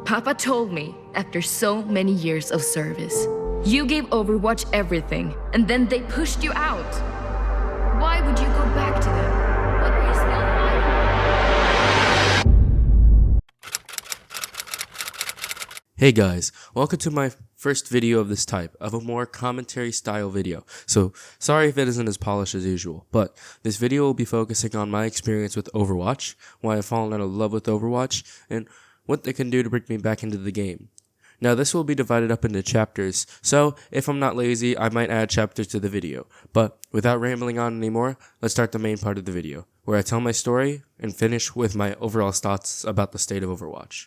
Papa told me, after so many years of service, you gave Overwatch everything, and then they pushed you out. Why would you go back to them? What were you still fighting? Hey guys, welcome to my first video of this type, of a more commentary style video. So, sorry if it isn't as polished as usual, but this video will be focusing on my experience with Overwatch, why I've fallen out of love with Overwatch, and what they can do to bring me back into the game. Now this will be divided up into chapters, so if I'm not lazy, I might add chapters to the video. But without rambling on anymore, let's start the main part of the video, where I tell my story and finish with my overall thoughts about the state of Overwatch.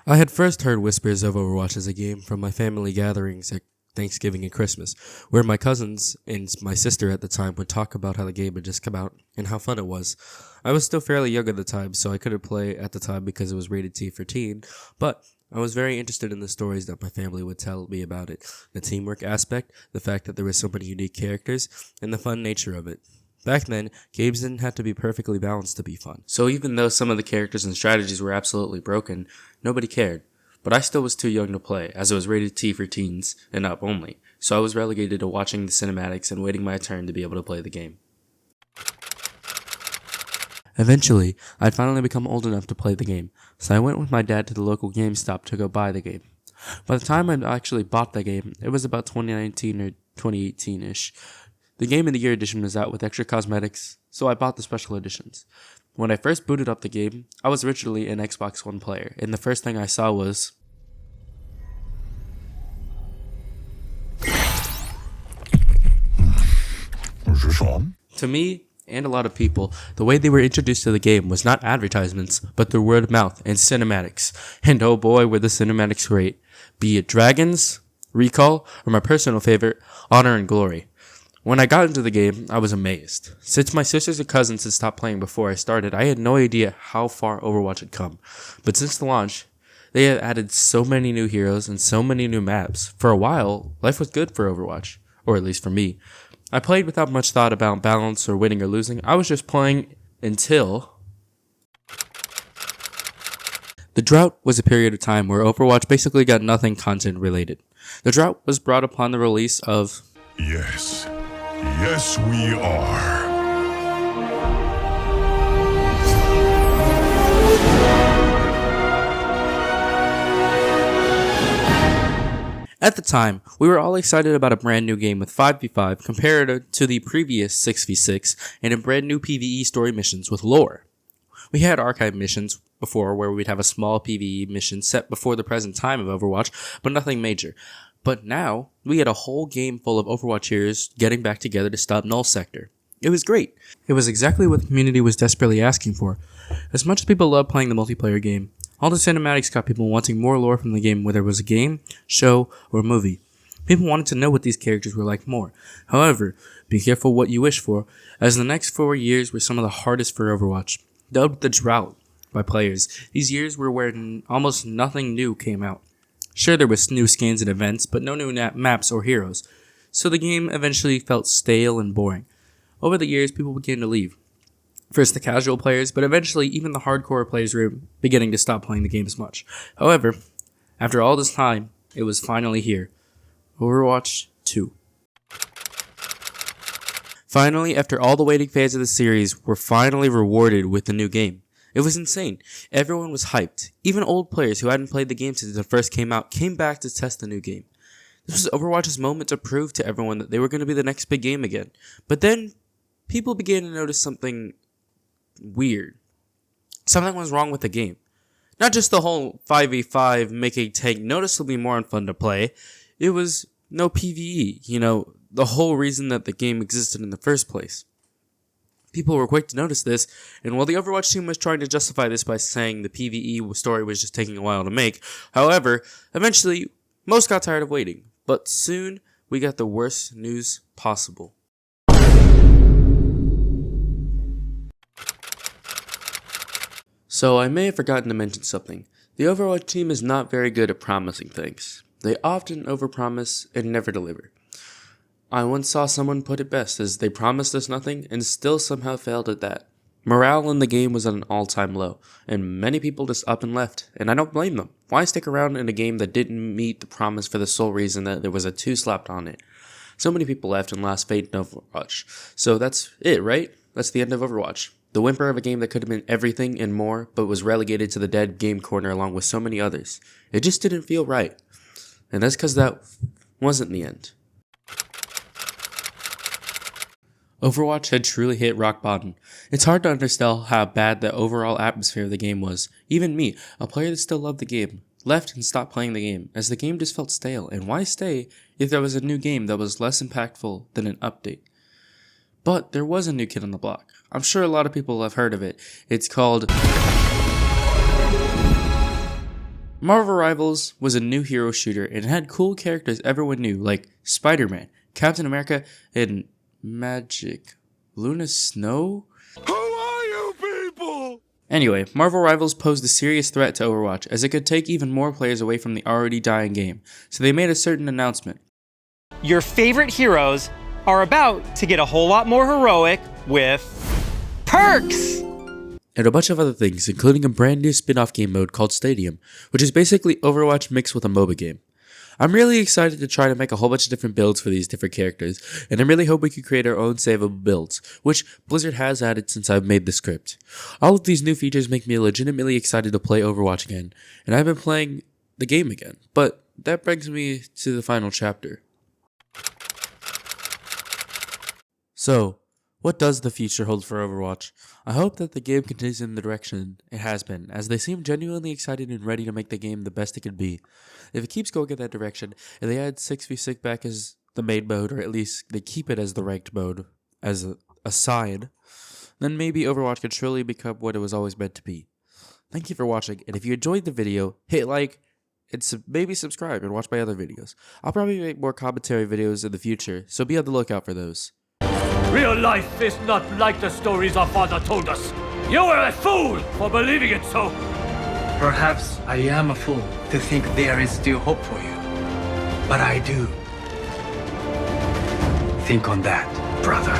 I had first heard whispers of Overwatch as a game from my family gatherings at Thanksgiving and Christmas, where my cousins and my sister at the time would talk about how the game had just come out and how fun it was. I was still fairly young at the time, so I couldn't play at the time because it was rated T for teen, but I was very interested in the stories that my family would tell me about it, the teamwork aspect, the fact that there were so many unique characters, and the fun nature of it. Back then, games didn't have to be perfectly balanced to be fun, so even though some of the characters and strategies were absolutely broken, nobody cared. But I still was too young to play, as it was rated T for teens and up only, so I was relegated to watching the cinematics and waiting my turn to be able to play the game. Eventually, I'd finally become old enough to play the game, so I went with my dad to the local GameStop to go buy the game. By the time I actually bought the game, it was about 2019 or 2018-ish. The Game of the Year edition was out with extra cosmetics, so I bought the special editions. When I first booted up the game, I was originally an Xbox One player, and the first thing I saw was... To me, and a lot of people, the way they were introduced to the game was not advertisements, but through word of mouth and cinematics. And oh boy, were the cinematics great. Be it Dragons, Recall, or my personal favorite, Honor and Glory. When I got into the game, I was amazed. Since my sisters and cousins had stopped playing before I started, I had no idea how far Overwatch had come. But since the launch, they had added so many new heroes and so many new maps. For a while, life was good for Overwatch, or at least for me. I played without much thought about balance or winning or losing. I was just playing until... The drought was a period of time where Overwatch basically got nothing content related. The drought was brought upon the release of... Yes, we are. At the time, we were all excited about a brand new game with 5v5 compared to the previous 6v6 and a brand new PvE story missions with lore. We had archive missions before where we'd have a small PvE mission set before the present time of Overwatch, but nothing major. But now, we had a whole game full of Overwatch heroes getting back together to stop Null Sector. It was great. It was exactly what the community was desperately asking for. As much as people love playing the multiplayer game, all the cinematics got people wanting more lore from the game, whether it was a game, show, or movie. People wanted to know what these characters were like more. However, be careful what you wish for, as the next 4 years were some of the hardest for Overwatch. Dubbed the Drought by players, these years were where almost nothing new came out. Sure, there was new skins and events, but no new maps or heroes, so the game eventually felt stale and boring. Over the years, people began to leave. First the casual players, but eventually even the hardcore players were beginning to stop playing the game as much. However, after all this time, it was finally here. Overwatch 2. Finally, after all the waiting fans of the series were finally rewarded with the new game. It was insane. Everyone was hyped. Even old players who hadn't played the game since it first came out came back to test the new game. This was Overwatch's moment to prove to everyone that they were going to be the next big game again. But then, people began to notice something weird. Something was wrong with the game. Not just the whole 5v5 making tank noticeably more fun to play. It was no PvE. The whole reason that the game existed in the first place. People were quick to notice this, and while the Overwatch team was trying to justify this by saying the PvE story was just taking a while to make, however, eventually, most got tired of waiting. But soon, we got the worst news possible. So I may have forgotten to mention something. The Overwatch team is not very good at promising things. They often overpromise and never deliver. I once saw someone put it best as they promised us nothing and still somehow failed at that. Morale in the game was at an all-time low, and many people just up and left, and I don't blame them. Why stick around in a game that didn't meet the promise for the sole reason that there was a 2 slapped on it? So many people left and lost faith in Overwatch. So that's it, right? That's the end of Overwatch. The whimper of a game that could have been everything and more, but was relegated to the dead game corner along with so many others. It just didn't feel right. And that's because that wasn't the end. Overwatch had truly hit rock bottom. It's hard to understand how bad the overall atmosphere of the game was. Even me, a player that still loved the game, left and stopped playing the game, as the game just felt stale. And why stay if there was a new game that was less impactful than an update? But there was a new kid on the block. I'm sure a lot of people have heard of it. It's called Marvel Rivals was a new hero shooter and had cool characters everyone knew, like Spider-Man, Captain America, and Magic Luna Snow? Who are you people? Anyway, Marvel Rivals posed a serious threat to Overwatch as it could take even more players away from the already dying game, so they made a certain announcement. Your favorite heroes are about to get a whole lot more heroic with perks! And a bunch of other things, including a brand new spin-off game mode called Stadium, which is basically Overwatch mixed with a MOBA game. I'm really excited to try to make a whole bunch of different builds for these different characters, and I really hope we can create our own savable builds, which Blizzard has added since I've made the script. All of these new features make me legitimately excited to play Overwatch again, and I've been playing the game again. But that brings me to the final chapter. So, what does the future hold for Overwatch? I hope that the game continues in the direction it has been, as they seem genuinely excited and ready to make the game the best it could be. If it keeps going in that direction, and they add 6v6 back as the main mode, or at least they keep it as the ranked mode, as a sign, then maybe Overwatch can truly become what it was always meant to be. Thank you for watching, and if you enjoyed the video, hit like, and maybe subscribe and watch my other videos. I'll probably make more commentary videos in the future, so be on the lookout for those. Real life is not like the stories our father told us. You were a fool for believing it so. Perhaps I am a fool to think there is still hope for you. But I do. Think on that, brother.